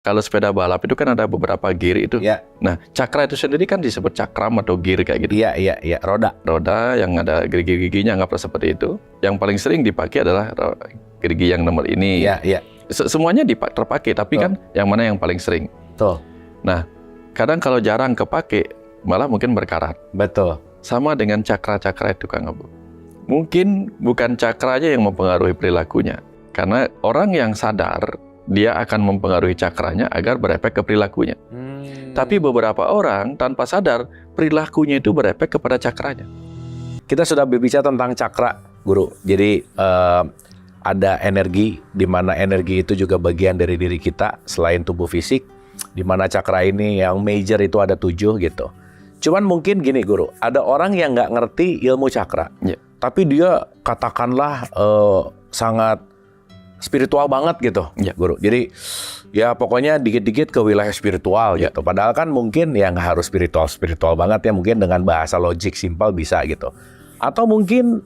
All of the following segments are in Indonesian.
Kalau sepeda balap itu kan ada beberapa gear itu. Ya. Nah, cakra itu sendiri kan disebut cakram atau gear kayak gitu. Iya, roda. Roda yang ada gerigi-giginya, anggaplah seperti itu. Yang paling sering dipakai adalah gerigi yang nomor ini. Iya. Semuanya terpakai, tapi kan yang mana yang paling sering? Betul. Nah, kadang kalau jarang kepake, malah mungkin berkarat. Betul. Sama dengan cakra-cakra itu, Kang Abu. Mungkin bukan cakra aja yang mempengaruhi perilakunya. Karena orang yang sadar, dia akan mempengaruhi cakranya agar berefek ke perilakunya. Tapi beberapa orang tanpa sadar, perilakunya itu berefek kepada cakranya. Kita sudah berbicara tentang cakra, Guru. Jadi ada energi, di mana energi itu juga bagian dari diri kita selain tubuh fisik. Di mana cakra ini yang major itu ada 7 gitu. Cuman mungkin gini, Guru, ada orang yang nggak ngerti ilmu cakra, tapi dia katakanlah sangat spiritual banget gitu, Guru. Jadi ya pokoknya dikit-dikit ke wilayah spiritual gitu. Padahal kan mungkin ya nggak harus spiritual banget ya, mungkin dengan bahasa logik simpel bisa gitu. Atau mungkin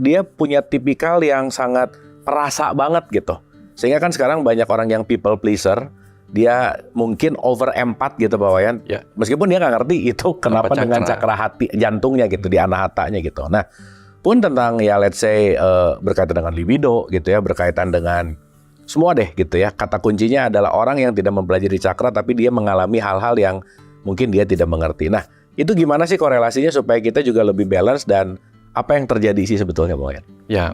dia punya tipikal yang sangat perasa banget gitu. Sehingga kan sekarang banyak orang yang people pleaser, dia mungkin over empath gitu Pak Wayan. Meskipun dia nggak ngerti itu kenapa dengan cakra hati jantungnya gitu, di anahatanya gitu. Nah, pun tentang ya let's say berkaitan dengan libido gitu ya, berkaitan dengan semua deh gitu ya. Kata kuncinya adalah orang yang tidak mempelajari cakra tapi dia mengalami hal-hal yang mungkin dia tidak mengerti. Nah, itu gimana sih korelasinya supaya kita juga lebih balance dan apa yang terjadi sih sebetulnya Pak Wayan? Ya,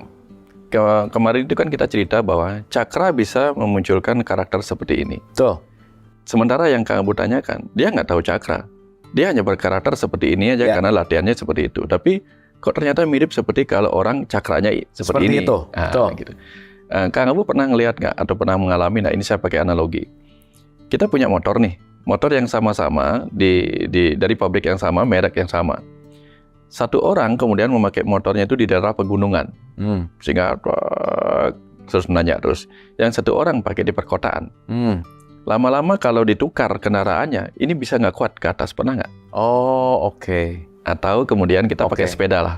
kemarin itu kan kita cerita bahwa cakra bisa memunculkan karakter seperti ini. Tuh. Sementara yang Kang Abu tanyakan, dia nggak tahu cakra. Dia hanya berkarakter seperti ini aja karena latihannya seperti itu. Tapi kok ternyata mirip seperti kalau orang cakranya seperti ini. Itu. Gitu. Kang Abu pernah ngelihat nggak atau pernah mengalami? Nah, ini saya pakai analogi. Kita punya motor nih, motor yang sama-sama dari pabrik yang sama, merek yang sama. Satu orang kemudian memakai motornya itu di daerah pegunungan, sehingga terus nanya terus. Yang satu orang pakai di perkotaan. Lama-lama kalau ditukar kendaraannya, ini bisa nggak kuat ke atas, pernah nggak? Oh, oke. Atau kemudian kita pakai sepeda lah.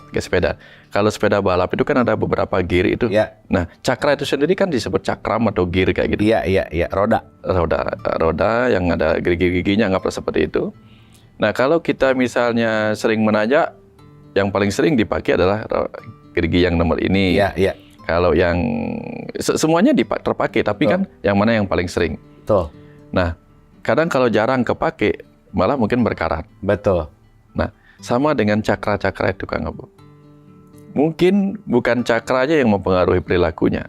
Pakai sepeda. Kalau sepeda balap itu kan ada beberapa gear itu. Nah, cakra itu sendiri kan disebut cakram atau gear kayak gitu. Iya, roda. Roda yang ada gerigi-giginya, anggaplah seperti itu. Nah, kalau kita misalnya sering menanjak, yang paling sering dipakai adalah gerigi yang nomor ini. Iya. Kalau yang semuanya terpakai, tapi kan yang mana yang paling sering? Betul. Nah, kadang kalau jarang kepake, malah mungkin berkarat. Betul. Nah, sama dengan cakra-cakra itu, Kang Abu. Mungkin bukan cakra aja yang mempengaruhi perilakunya.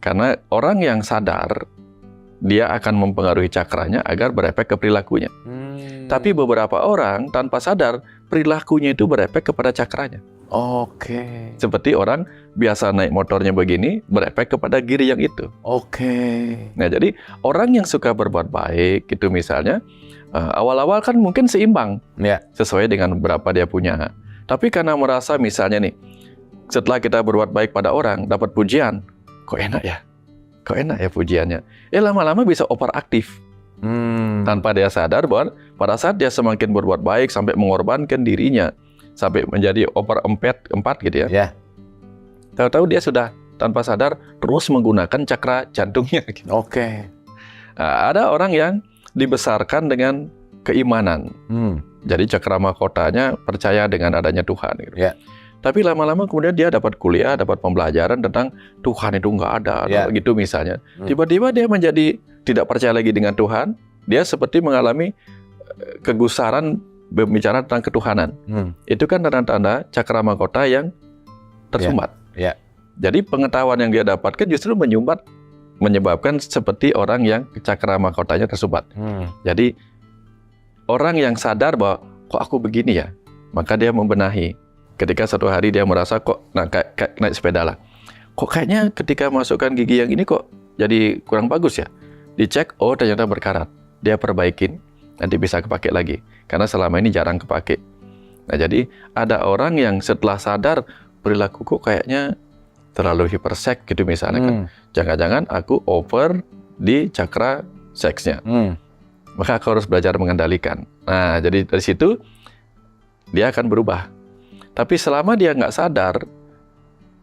Karena orang yang sadar, dia akan mempengaruhi cakranya agar berefek ke perilakunya. Tapi beberapa orang tanpa sadar, perilakunya itu berefek kepada cakranya. Oke. Seperti orang biasa naik motornya begini, berefek kepada gear yang itu. Nah, jadi orang yang suka berbuat baik, itu misalnya, awal-awal kan mungkin seimbang, sesuai dengan berapa dia punya. Tapi karena merasa misalnya nih, setelah kita berbuat baik pada orang, dapat pujian, kok enak ya pujiannya. Lama-lama bisa overaktif. Tanpa dia sadar bahwa pada saat dia semakin berbuat baik sampai mengorbankan dirinya, sampai menjadi over empat gitu ya. Tahu-tahu dia sudah tanpa sadar terus menggunakan cakra jantungnya. Gitu. Nah, ada orang yang dibesarkan dengan keimanan. Jadi cakra mahkotanya percaya dengan adanya Tuhan. Gitu. Tapi lama-lama kemudian dia dapat kuliah, dapat pembelajaran tentang Tuhan itu nggak ada, gitu misalnya. Tiba-tiba dia menjadi tidak percaya lagi dengan Tuhan. Dia seperti mengalami kegusaran berbicara tentang ketuhanan. Itu kan tanda-tanda cakra mahkota yang tersumbat. Jadi pengetahuan yang dia dapatkan justru menyebabkan seperti orang yang cakra mahkotanya tersumbat. Jadi orang yang sadar bahwa kok aku begini ya, maka dia membenahi. Ketika satu hari dia merasa kok kayak naik sepeda lah, kok kayaknya ketika masukkan gigi yang ini kok jadi kurang bagus ya. Dicek, oh ternyata berkarat. Dia perbaikin, nanti bisa kepake lagi. Karena selama ini jarang kepake. Nah, jadi ada orang yang setelah sadar perilakuku kayaknya terlalu hiperseks gitu misalnya kan. Jangan-jangan aku over di cakra seksnya. Maka aku harus belajar mengendalikan. Nah, jadi dari situ dia akan berubah. Tapi selama dia nggak sadar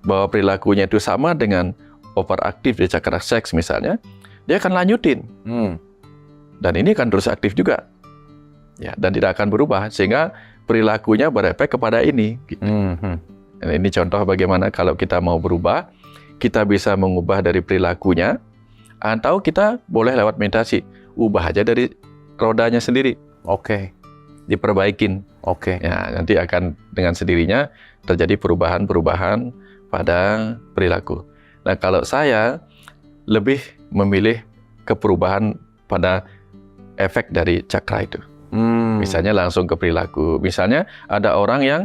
bahwa perilakunya itu sama dengan overaktif di cakra seks misalnya, dia akan lanjutin. Dan ini akan terus aktif juga. Ya, dan tidak akan berubah sehingga perilakunya berefek kepada ini. Gitu. Dan ini contoh bagaimana kalau kita mau berubah, kita bisa mengubah dari perilakunya, atau kita boleh lewat meditasi, ubah aja dari rodanya sendiri. Diperbaikin. Ya, nanti akan dengan sendirinya terjadi perubahan-perubahan pada perilaku. Nah, kalau saya lebih memilih keperubahan pada efek dari cakra itu. Misalnya langsung ke perilaku. Misalnya ada orang yang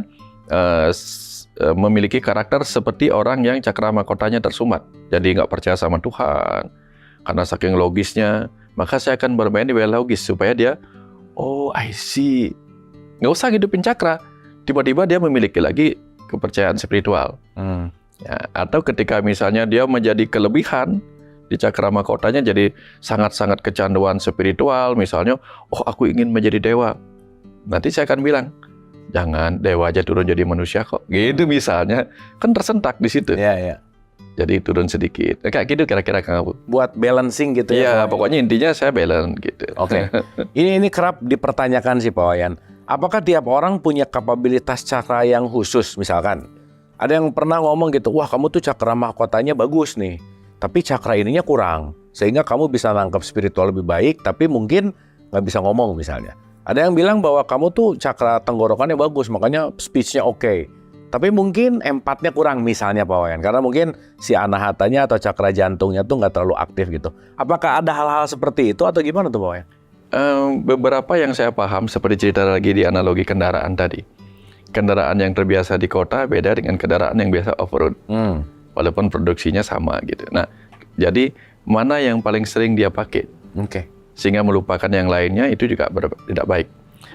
memiliki karakter seperti orang yang cakra mahkotanya tersumbat. Jadi nggak percaya sama Tuhan. Karena saking logisnya, maka saya akan bermain di wilayah logis supaya dia, I see. Nggak usah hidupin cakra. Tiba-tiba dia memiliki lagi kepercayaan spiritual. Ya, atau ketika misalnya dia menjadi kelebihan di cakra mahkotanya, jadi sangat-sangat kecanduan spiritual. Misalnya, aku ingin menjadi dewa. Nanti saya akan bilang, jangan, dewa aja turun jadi manusia kok. Gitu misalnya, kan tersentak di situ. Jadi turun sedikit. Kayak gitu kira-kira Kang Abu. Buat balancing gitu ya. Iya, pokoknya intinya saya balance gitu. Ini kerap dipertanyakan sih Pak Wayan. Apakah tiap orang punya kapabilitas cakra yang khusus misalkan? Ada yang pernah ngomong gitu, wah kamu tuh cakra mahkotanya bagus nih, tapi cakra ininya kurang. Sehingga kamu bisa nangkep spiritual lebih baik, tapi mungkin nggak bisa ngomong misalnya. Ada yang bilang bahwa kamu tuh cakra tenggorokannya bagus, makanya speech-nya oke. Tapi mungkin empatnya kurang misalnya Pak Wayan. Karena mungkin si anahatanya atau cakra jantungnya tuh nggak terlalu aktif gitu. Apakah ada hal-hal seperti itu atau gimana tuh Pak Wayan? Beberapa yang saya paham seperti cerita lagi di analogi kendaraan tadi. Kendaraan yang terbiasa di kota beda dengan kendaraan yang biasa off-road. Walaupun produksinya sama gitu. Nah, jadi mana yang paling sering dia pakai? Sehingga melupakan yang lainnya itu juga tidak baik.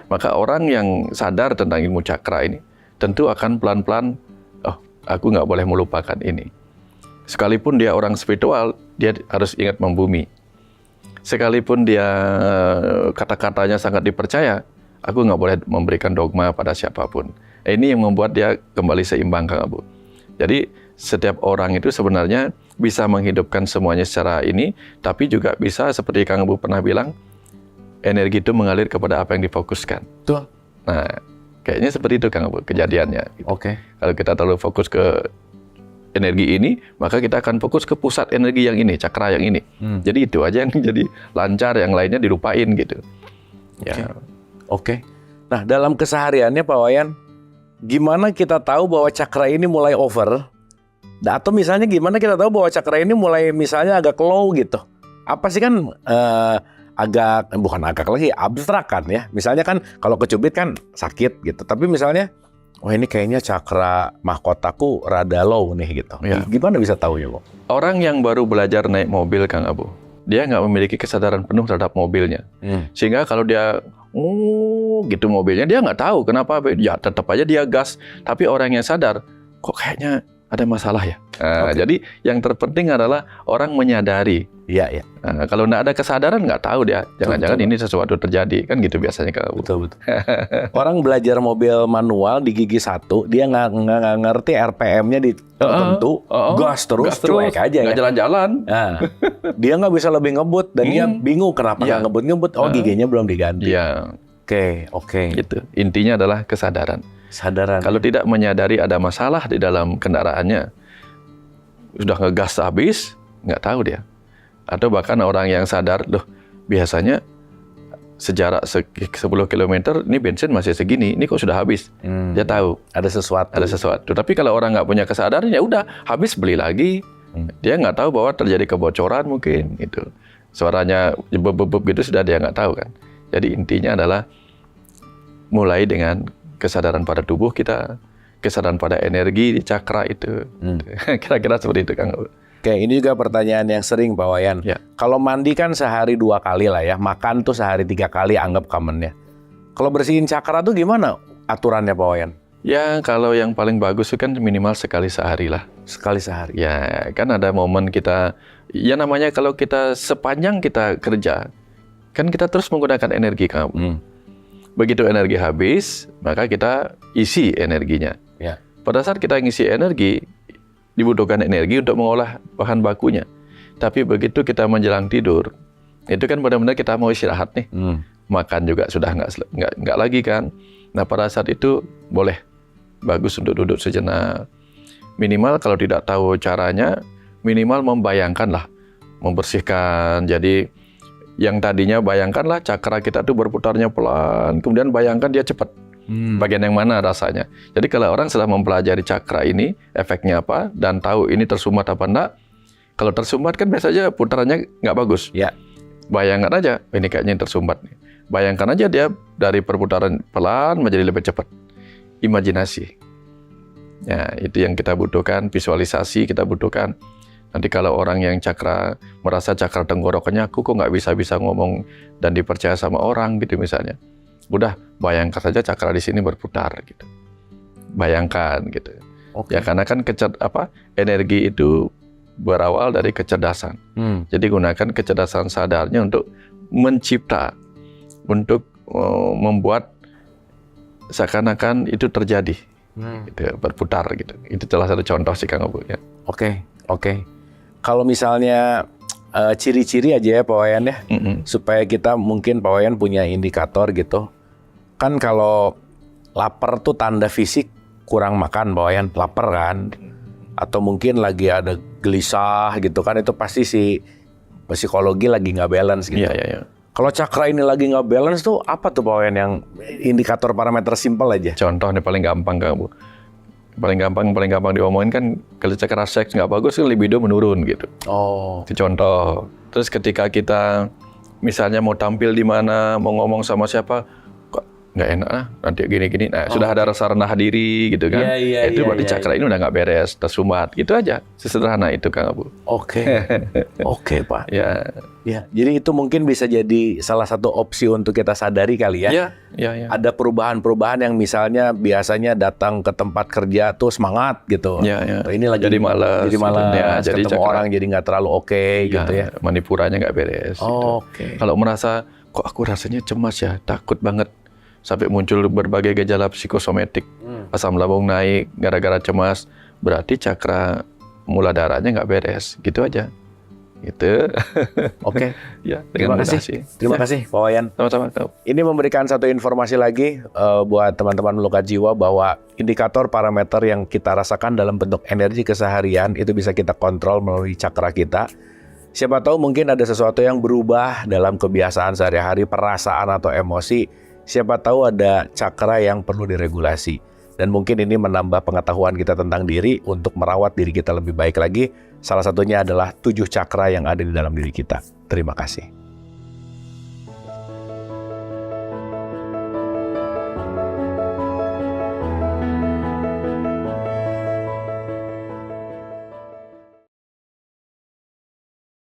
Maka orang yang sadar tentang ilmu cakra ini tentu akan pelan-pelan, aku nggak boleh melupakan ini. Sekalipun dia orang spiritual, dia harus ingat membumi. Sekalipun dia kata-katanya sangat dipercaya, aku nggak boleh memberikan dogma pada siapapun. Ini yang membuat dia kembali seimbang, Kang Abu. Jadi setiap orang itu sebenarnya bisa menghidupkan semuanya secara ini, tapi juga bisa seperti Kang Abu pernah bilang, energi itu mengalir kepada apa yang difokuskan. Betul. Nah, kayaknya seperti itu Kang Abu kejadiannya. Gitu. Kalau kita terlalu fokus ke energi ini, maka kita akan fokus ke pusat energi yang ini, cakra yang ini. Jadi itu aja yang jadi lancar, yang lainnya dilupain gitu. Nah, dalam kesehariannya Pak Wayan, gimana kita tahu bahwa cakra ini mulai over? Atau misalnya gimana kita tahu bahwa cakra ini mulai misalnya agak low gitu? Apa sih kan bukan agak lagi, abstrak kan ya. Misalnya kan kalau kecubit kan sakit gitu. Tapi misalnya, ini kayaknya cakra mahkotaku rada low nih gitu. Gimana bisa tahu ya, Bu? Orang yang baru belajar naik mobil, Kang Abu, dia nggak memiliki kesadaran penuh terhadap mobilnya. Sehingga kalau dia gitu mobilnya, dia nggak tahu kenapa, ya tetap aja dia gas. Tapi orang yang sadar, kok kayaknya ada masalah ya. Jadi yang terpenting adalah orang menyadari. Nah, kalau nggak ada kesadaran nggak tahu dia. Jangan-jangan ini sesuatu terjadi kan gitu biasanya Kang. Betul. Orang belajar mobil manual di gigi 1, dia nggak ngerti RPM-nya di tertentu, gas terus cuek aja nggak jalan-jalan. Nah, dia nggak bisa lebih ngebut dan dia bingung kenapa nggak ngebut-ngebut. Giginya belum diganti. Oke. Gitu. Intinya adalah kesadaran. Kalau tidak menyadari ada masalah di dalam kendaraannya, sudah ngegas habis, nggak tahu dia. Atau bahkan orang yang sadar, biasanya sejarak 10 km, ini bensin masih segini, ini kok sudah habis. Dia tahu. Ada sesuatu. Tapi kalau orang nggak punya kesadaran, ya udah, habis beli lagi. Dia nggak tahu bahwa terjadi kebocoran mungkin, gitu. Suaranya bebeb gitu, sudah dia nggak tahu kan. Jadi intinya adalah mulai dengan kesadaran pada tubuh kita, kesadaran pada energi di cakra itu. Kira-kira seperti itu, Kang. Oke, ini juga pertanyaan yang sering Pak Wayan. Kalau mandi kan sehari 2 kali lah ya, makan tuh sehari 3 kali anggap commonnya. Kalau bersihin cakra tuh gimana aturannya Pak Wayan? Ya, kalau yang paling bagus itu kan minimal sekali sehari lah. Sekali sehari? Ya, kan ada momen kita, ya namanya kalau kita sepanjang kita kerja, kan kita terus menggunakan energi, Kang. Begitu energi habis, maka kita isi energinya. Pada saat kita ngisi energi, dibutuhkan energi untuk mengolah bahan bakunya. Tapi begitu kita menjelang tidur, itu kan benar-benar kita mau istirahat nih. Makan juga sudah nggak lagi kan. Nah pada saat itu boleh bagus untuk duduk sejenak. Minimal kalau tidak tahu caranya, minimal membayangkan lah, membersihkan. Jadi yang tadinya bayangkanlah cakra kita tuh berputarnya pelan, kemudian bayangkan dia cepat. Bagian yang mana rasanya. Jadi kalau orang sudah mempelajari cakra ini, efeknya apa, dan tahu ini tersumbat apa enggak, kalau tersumbat kan biasanya putarannya nggak bagus. Ya. Bayangkan aja, ini kayaknya tersumbat nih. Bayangkan aja dia dari perputaran pelan menjadi lebih cepat. Imajinasi. Ya, itu yang kita butuhkan, visualisasi kita butuhkan. Nanti kalau orang yang cakra, merasa cakra tenggorokannya, aku kok nggak bisa ngomong dan dipercaya sama orang gitu misalnya. Udah, bayangkan saja cakra di sini berputar gitu. Bayangkan gitu. Ya karena kan energi itu berawal dari kecerdasan. Jadi gunakan kecerdasan sadarnya untuk mencipta, untuk membuat seakan-akan itu terjadi, gitu, berputar gitu. Itu salah satu contoh sih Kang Abu ya. Oke. Kalau misalnya ciri-ciri aja ya Pak Wayan ya, supaya kita mungkin Pak Wayan punya indikator gitu. Kan kalau lapar tuh tanda fisik kurang makan Pak Wayan, lapar kan. Atau mungkin lagi ada gelisah gitu kan, itu pasti si psikologi lagi nggak balance gitu. Iya. Kalau cakra ini lagi nggak balance tuh apa tuh Pak Wayan yang indikator parameter simpel aja? Contoh nih paling gampang Kang Bu. Paling gampang diomongin kan kalau cakra seks nggak bagus kan libido menurun gitu. Itu contoh. Terus ketika kita misalnya mau tampil di mana, mau ngomong sama siapa, kok nggak enak nanti gini-gini. Nah, sudah ada rasa rendah diri gitu kan. Itu berarti cakra ini udah nggak beres, tersumbat. Gitu aja. Sesederhana itu Kang Abu. Oke Pak. Ya. Jadi itu mungkin bisa jadi salah satu opsi untuk kita sadari kali ya. Iya. Ada perubahan-perubahan yang misalnya biasanya datang ke tempat kerja tuh semangat gitu. Iya. Ini lagi jadi malas. Jadi ketemu orang jadi nggak terlalu gitu ya. Manipuranya nggak beres. Kalau merasa kok aku rasanya cemas ya, takut banget. Sampai muncul berbagai gejala psikosomatik. Asam lambung naik gara-gara cemas. Berarti cakra muladharanya nggak beres. Gitu aja. Gitu. Oke. Ya, Terima kasih Pak Wayan. Sama-sama. Ini memberikan satu informasi lagi buat teman-teman Melukat Jiwa bahwa indikator parameter yang kita rasakan dalam bentuk energi keseharian itu bisa kita kontrol melalui cakra kita. Siapa tahu mungkin ada sesuatu yang berubah dalam kebiasaan sehari-hari, perasaan atau emosi. Siapa tahu ada cakra yang perlu diregulasi. Dan mungkin ini menambah pengetahuan kita tentang diri untuk merawat diri kita lebih baik lagi. Salah satunya adalah 7 cakra yang ada di dalam diri kita. Terima kasih.